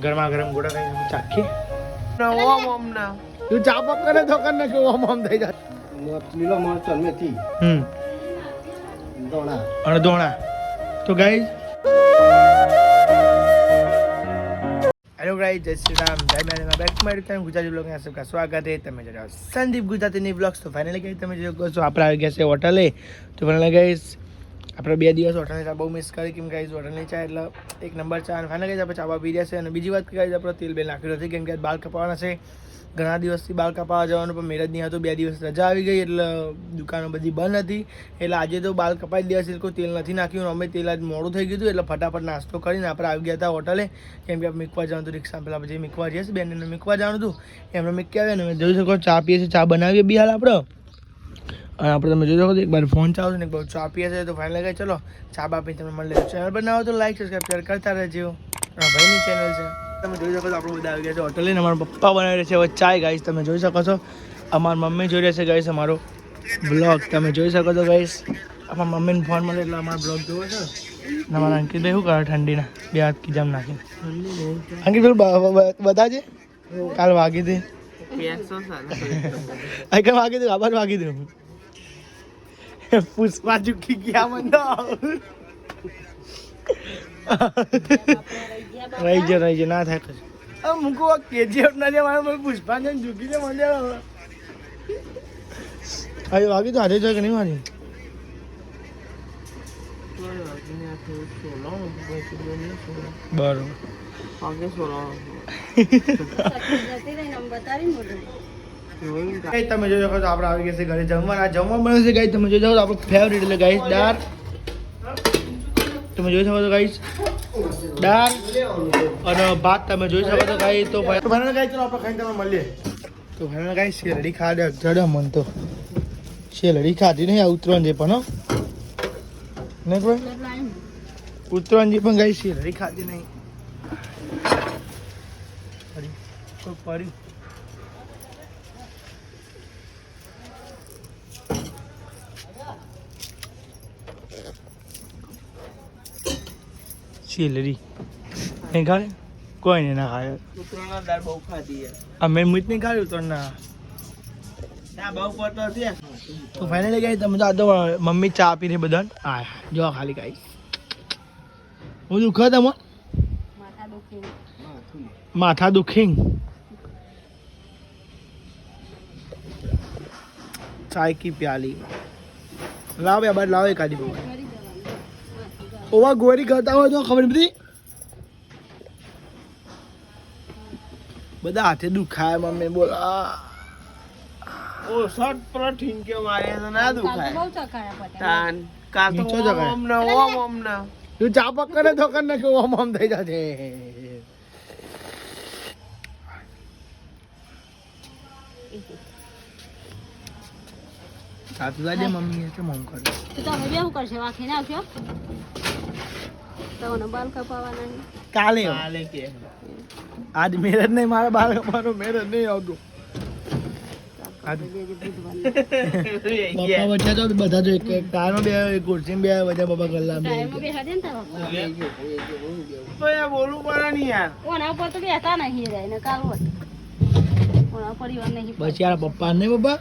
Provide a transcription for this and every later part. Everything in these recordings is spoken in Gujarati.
ગરમા ગરમ ગોળા ખાઈ ચાખી ઓમ ઓમ ના તું ચા પક કરે તો કર નાખે ઓમ ઓમ થઈ જાય. લીલો મરચો મેથી દોણા અને દોણા. તો ગાઈઝ હેલો ગાઈઝ, જય શ્રી રામ, જય મેળામાં back to my YouTube Gujarati blog में सबका स्वागत है. તમે જોડે સંદીપ ગુજરાતીની બ્લોગ્સ. તો ફાઇનલી ગાઈઝ તમે જો કહો છો આપણે આવી ગયા છે હોટલે. તો ફાઇનલી ગાઈઝ આપણે 2 દિવસ હોટલની ચા બહુ મિસ કરી કેમ ગાઈઝ હોટલની ચા એટલે એક નંબર ચા. અને ફાઇનલી ગાઈઝ આપણે ચા પી રહ્યા છે. અને બીજી વાત ગાઈઝ આપણે તેલ બેલ નાખ્યું નથી કેમ કે બાલ કપાવવાના છે. ઘણા દિવસથી બાલ કપાવવા જવાનું પણ મેરેજ નહીં હતું. 2 દિવસ રજા આવી ગઈ એટલે દુકાનો બધી બંધ હતી. એટલે આજે તો બાલ કપાઈ દેવા છે, કોઈ તેલ નથી નાખ્યું. અમે તેલ આજ મોડું થઈ ગયું હતું એટલે ફટાફટ નાસ્તો કરીને આપણે આવી ગયા હતા હોટલે કેમ કે મીકવા જવાનું હતું. રિક્ષા પહેલાં પછી મીકવા જઈએ છીએ, બેનને મીકવા જવાનું હતું. એમને મીકી આવ્યા ને જોઈ શકો ચા પીએ છીએ, ચા બનાવીએ બી હાલ આપણે. અને આપણે તમે જોઈ શકો એક બાર ફોન ચાલુ છે ને એક બાર ચા પીએ છે. તો ફાઇનલ ગઈ ચલો ચા બા પી તમે મળે. ચેનલ બનાવો તો લાઈક સબસ્ક્રાઈબ શેર કરતા રહેજો. ભાઈની ચેનલ છે તમે જોઈ શકો છો. આપણે બધા આવી ગયા છે હોટલે. અમારા પપ્પા બનાવી રહ્યા છે હવે ચાય ગાઈસ તમે જોઈ શકો છો. અમારા મમ્મી જોઈ રહ્યા છે ગાઈસ અમારો બ્લોગ તમે જોઈ શકો છો ગાઈસ. અમારા મમ્મીને ફોન મળે એટલે અમારો બ્લોગ જોવો છો. અને અમારા અંકિતભાઈ શું કરે ઠંડીના 2 હાથ કીજામ નાખીને. અંકિતભાઈ બતાજે કાલ વાગી હતી કઈ વાગી દઉં આભાર વાગી દઉં પુષ્પા ચૂકી ગયા મને રહી જાય ના થાય કશું. મૂકો કેજીએફ ના જાય મારે પુષ્પા ને ઝૂકી દે મને હવે વાગી તો હાથે જાય કે નહીં વાગી. બરોબર તમે જોઈ શકો છો આપણે આવી ગયા છે ઘરે જમવા. જમવા બને છે ગાઈસ તમે જોઈ શકો છો આપણું ફેવરેટ એટલે ગાઈસ દાળ. તમે જોઈ શકો છો ગાઈસ દાળ અને ભાત તમે જોઈ શકો છો ગાઈસ. તો ફાઇનલ ગાઈસ ચલો આપણે ખાઈને તમે મળીએ. તો ફાઇનલ ગાઈસ શેલડી ખાડે જડે મન તો શેલડી ખાધી નહીં આ ઉતરવાનું છે પણ નહીં કોઈ ઉતરવાનું છે પણ ગાઈસ શેલડી ખાધી નહીં પડી. શેલરી નહીં ખાય કોઈ નહીં ના ખાય. અમે મીઠ નહીં ખાયું તો ના તો ફાઇનલી ગાઈ તમે તો આ તો મમ્મી ચા આપીને બધા હા જો ખાલી ગાઈ હું દુખે તમે માથા દુખી ચાય કી પ્યાલી લાવ બાર લાવ એકાદી બહુ ઓવા ગોરી કરતા હોય તો ખબર નથી બધા હાથે દુખાય મમ્મી બોલ ઓ શોર્ટ પર ઠીંકે મારે તો ના દુખાય તાન કા તો ઓમ ના તું ચા પક કરે તો કર નાખે ઓમ ઓમ થઈ જશે. સાચું લાગે મમ્મી કે મમ કરે તો તમે બે શું કરશે વાખી નાખજો તો ને બાલ કપાવાના કાલે કે આજ મેરેજ નહીં મારા બાલ કપાવાનો મેરેજ નહીં આવતું. પપ્પા વચ્ચે તો બધા જો એક કારમાં બે ખુરશી બે બધા પપ્પા ગલ્લા ટાઈમ બે હાડે ને તાવ તો એ બોલવું પડે ને યાર ઓના ઉપર તો બેતા નહીં રે ને કાલ હોત ઓના પરિવાર નહીં બચારા પપ્પા ને પપ્પા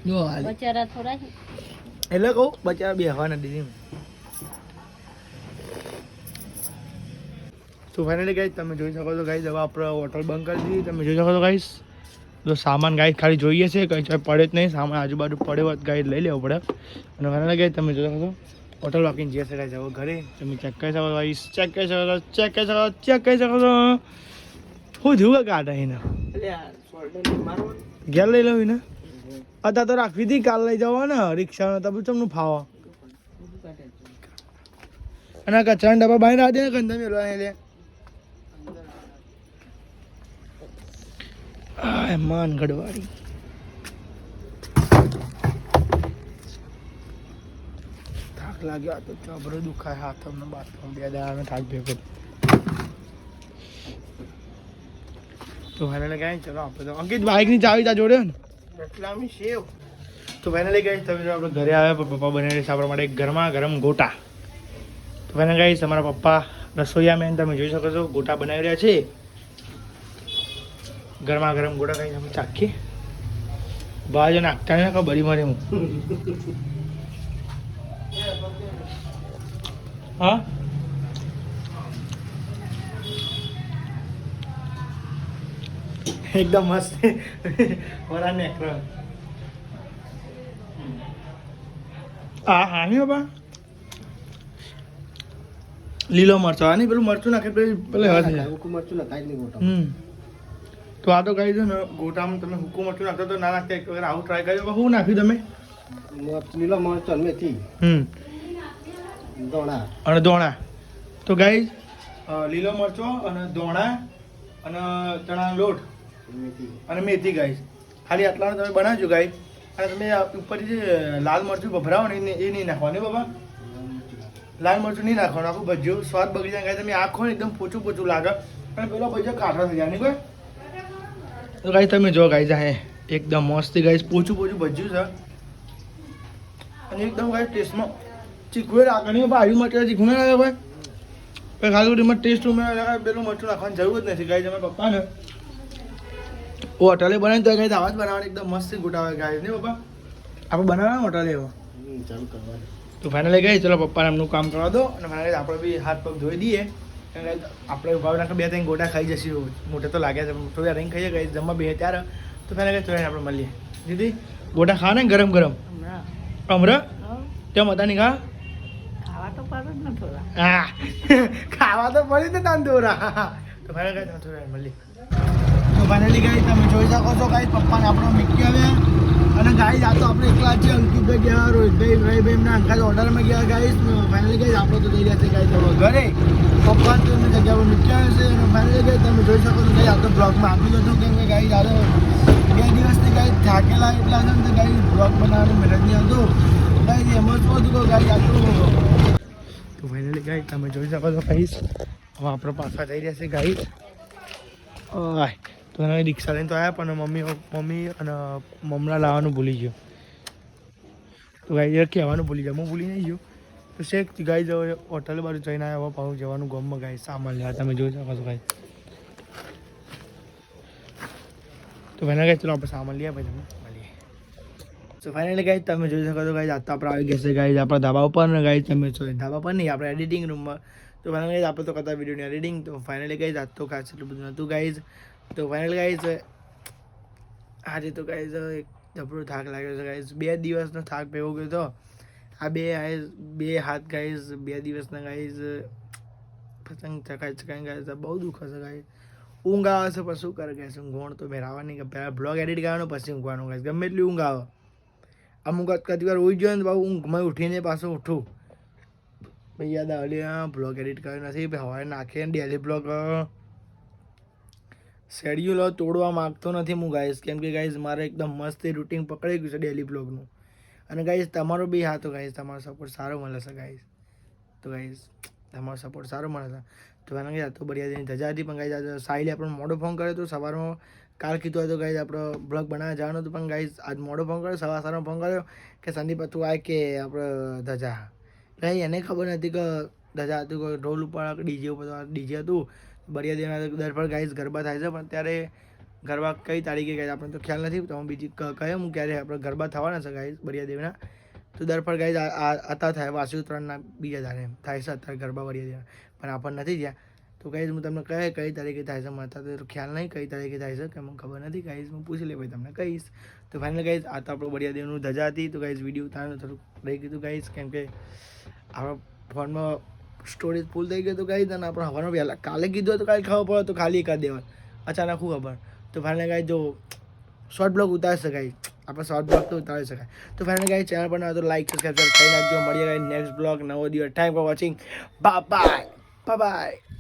જો હાલ બચારા થોડા એટલે કહું બચારા બેહવાના દીધી. તો ફાઇનલી ગાઈસ તમે જોઈ શકો છો ગાઈસ હવે આપણે હોટલ બંધ કરી દીધી. તમે જોઈ શકો છો ગાઈસ જો સામાન ગાઈસ ખાલી જોઈએ છે કંઈ ચાય પડે જ નહીં. સામાન આજુબાજુ પડે હોત ગાઈસ લઈ લેવો પડે. અને ફાઇનલી ગાઈસ તમે જોઈ શકો છો હોટલ વોકિંગ જે છે ગાઈસ હવે ઘરે તમે ચેક કરી શકો ગાઈસ ચેક કરી શકો હું થયું કાઢા એને ઘેર લઈ લઉં ને અત્યારે તો રાખવી હતી કાલ લઈ જવા ને રિક્ષા તમે તમને ફાવા અને કચરા ડબ્બા બહાર રાખી દે ગંદા મેળવા લે માનગઢવાડી થાક લાગ્યો તો ચબરો દુખાય હાથ અમને બાથરૂમ 2 દાડા થાક ભેગો. તો ફાઇનલી ગાઈ ચલો આપણે તો અંકિત બાઇકની ચાવી તા જોડે ને એટલામી સેવ. તો ફાઇનલી ગાઈ તમે આપણે ઘરે આવ્યા પપ્પા બનાવી છે આપણા માટે ગરમા ગરમ ગોટા. તો ફાઇનલી ગાઈ તમારા પપ્પા રસોઈયા મેન તમે જોઈ શકો છો ગોટા બનાવી રહ્યા છે. ગરમા ગરમ ગોટા ખાઈને અમે ચાખીએ બાજુ નાખતા ને બરી મારે હું હા એકદમ મસ્ત વરા નેકરો હા નહીં બાબા લીલો મરચો આ નહીં પેલું મરચું નાખે પેલું હવા થઈ જાય હુકુ મરચું નખાય જ નહીં ગોટા તો આ તો કહી દો ને ગોટામાં તમે હુકુમ મરચું નાખતા તો ના નાખતા એક વખત આવું ટ્રાય કરજો શું નાખ્યું તમે લીલો મરચું મેથી દોણા અને દોણા તો ગાઈઝ લીલો મરચો અને દોણા અને ચણાનો લોટ મેથી અને મેથી ગાઈઝ ખાલી આટલાનું તમે બનાવજો ગાઈઝ અને તમે ઉપરથી જે લાલ મરચું ભભરાવો ને એ નહીં નાખવાનું બાબા લાલ મરચું નહીં નાખવાનું આખું ભજ્યું સ્વાદ બગડી જાય ગાય તમે આખો ને એકદમ પોચું પોચું લાગે અને પેલો ભજ્યો કાઠો થઈ જાય નહીં કોઈ તો ગાઈઝ તમે જો ગાઈઝ હે એકદમ મસ્ત ગાઈઝ પોચું પોચું ભજ્યું છે અને એકદમ ગાઈઝ ટેસ્ટમાં ચીકુએ રાખવાની આવ્યું માટે ચીકું ના લાગે ભાઈ ખાલી એમાં ટેસ્ટ ઉમેરા પેલું મરચું નાખવાની જરૂર જ નથી ગાઈઝ અમારા પપ્પાને હોટલે બનાવી તો ગાઈઝ આવા જ બનાવવાની એકદમ મસ્ત ગોટા આવે ગાઈઝ નહીં પપ્પા આપણે બનાવવાના હોટલે એવો ચાલુ કરવાનું તો ફાઇનલી ગઈ ચલો પપ્પાને એમનું કામ કરવા દો અને ફાઇનલી આપણે બી હાથ પગ ધોઈ દઈએ અને આપણે ભાવના બે ત્રણ ગોટા ખાઈ જશે મોટે તો લાગ્યા છે થોડી રહીને ખાઈએ ગઈ જમવા બે ત્યારે તો ફાઇનલી ગઈ થોડી આપણે મળીએ દીદી ગોટા ખા ને ગરમ ગરમ અમરા કેમ હતા નહીં ખા હા ખાવા તો પડી ને તાન દોરા તો ફાઇનલી ગઈ તમે થોડી મળીએ તો ફાઇનલી ગઈ તમે જોઈ શકો છો ગાઈ પપ્પાને આપણો મીકી આવ્યા અને ગાઈઝ આ તો આપણે એકલા છે અંકિતભાઈ ગયા રોહિતભાઈ ભાઈ એમના અંકલ ઓર્ડરમાં ગયા ગાઈઝ ફાઇનલી ગાઈઝ આપણે તો થઈ જશે ગાઈઝ હવે ઘરે પપ્પા તો એમની જગ્યા પર મૂક્યા હશે અને ફાઇનલી ગાઈઝ તમે જોઈ શકો છો ગાઈઝ આ તો બ્લોગમાં આપી દો કેમ કે ગાઈઝ આ તો 2 દિવસથી ગાઈઝ થાકેલા એટલા છે ને ગાઈઝ બ્લોગ બનાવવાનું મહેનત નહીં હતું ગાઈઝ એમ જ કહું ગાઈઝ આ તો ફાઇનલી ગાઈઝ તમે જોઈ શકો છો ગાઈઝ હવે આપણે પાછા થઈ રહ્યા છે ગાઈઝ તો એને રિક્ષા લઈને તો આવ્યા પણ મમ્મી અને મમરા લાવવાનું ભૂલી ગયો તો ગાઈ કહેવાનું ભૂલી જાય હું ભૂલી નહીં ગયો તો શેખ ગાઈ જાવ હોટલ બાજુ જઈને આવ્યા હવે પાછું જવાનું ગમમાં ગાઈ સામાન લેવા તમે જોઈ શકો છો ગાઈ તો ફાઇનલ ગાઈ ચલો આપણે સામાન લઈએ પછી તમે મળીએ તો ફાઇનલી ગાઈ તમે જોઈ શકો છો ગાઈ આજ તો આપણે આવી ગયા છે ગાઈ આપણા ધાબા ઉપર ને ગાઈ તમે ધાબા પર નહીં આપણે એડિટિંગ રૂમમાં તો ફાઇનલી ગાઈ આપણે તો કરતા વિડીયોની એડિટિંગ તો ફાઇનલી ગાઈ આજ તો ખાસ એટલું બધું નહોતું ગાઈઝ તો ફાઇનલ ગાઈઝ આજે તો ગાઈઝ એક જબરો થાક લાગ્યો છે ગાઈઝ 2 દિવસનો થાક ભેગો ગયો હતો આ બે હાથ ગાઈઝ 2 દિવસના ગાઈઝ પતંગ ચકાઈ ગાઈઝ બહુ દુઃખ હશે ગાઈઝ ઊંઘ આવે છે પણ શું કરે ગાઈઝ ઊંઘ તો મેળવવાની કે પહેલાં બ્લોગ એડિટ કરવાનો પછી ઊંઘવાનું ગાઈઝ ગમે એટલી ઊંઘ આવે અમુક કદી વાર ઉઈ ગયો ને બહુ ઊંઘમાં ઉઠીને પાછું ઉઠું ભાઈ યાદ આવે બ્લોગ એડિટ કર્યો નથી હવારે નાખીએ ડેલી બ્લોગ શેડ્યુલ તોડવા માગતો નથી હું ગાઈશ કેમ કે ગાઈઝ મારે એકદમ મસ્ત રૂટીન પકડી ગયું છે ડેલી બ્લોગનું અને ગાઈઝ તમારો બી હા તો ગાઈઝ તમારો સપોર્ટ સારો મળે છે ગાઈઝ તો ગાઈઝ તમારો સપોર્ટ સારો મળે છે તો એના ગાઈઝ આ તો બઢિયા દિન ધજા હતી પણ ગાઈઝ સાહિલે આપણને મોડો ફોન કર્યો હતો સવારમાં કાલ કીધું હતું ગાઈઝ આપણો બ્લોગ બનાવવા જવાનું હતું પણ ગાઈઝ આજ મોડો ફોન કર્યો સવારમાં ફોન કર્યો કે સંદીપ તું આય કે આપણે ધજા ગાઈ એને ખબર નથી કે ધજા હતું કે ઢોલ ઉપર ડીજે ઉપર ડીજે હતું બઢિયા દિન દર પર ગાઈઝ ગરબા થાય છે પણ ત્યારે ગરબા કઈ તારીખે ગાઈઝ આપણને તો ખ્યાલ નથી તો હું બીજી કહે હું ક્યારે આપણે ગરબા થવાના છે ગાઈઝ બઢિયા દેવના તો દર પર ગાઈઝ અત્યારે થાય વાસી ઉત્તરાયણના બીજા દાડે થાય છે અત્યારે ગરબા બઢિયા દેવના પણ આપણને નથી થયા તો ગાઈઝ હું તમને કહે કઈ તારીખે થાય છે મને અત્યારે તો ખ્યાલ નહીં કઈ તારીખે થાય છે કે મને ખબર નથી ગાઈઝ હું પૂછી લે ભાઈ તમને કહીશ તો ફાઇનલ ગાઈઝ આ તો આપણો બઢિયા દેવનું ધજા હતી તો ગાઈઝ વિડીયો ઉતારવાનું થોડુંક રહી ગયું ગાઈઝ કેમ કે આપણા ફોનમાં સ્ટોરેજ ફૂલ થઈ ગયો તો ગાઈઝ અને આપણે હવાનો વહેલા કાલે કીધું તો કાલે ખબર પડે તો ખાલી એકાદ દેવા અચાનક શું ખબર તો ફાઇનલ ગાઈઝ જો શોર્ટ બ્લોગ ઉતારી શકાય આપણે શોર્ટ બ્લોગ તો ઉતારી શકાય તો ફાઇનલ ગાઈઝ ચેનલ પર ના તો લાઈક સબસ્ક્રાઈબ કરી નાખજો મળીએ ગાઈઝ નેક્સ્ટ બ્લોગ નવો દિવસ thank for watching bye bye bye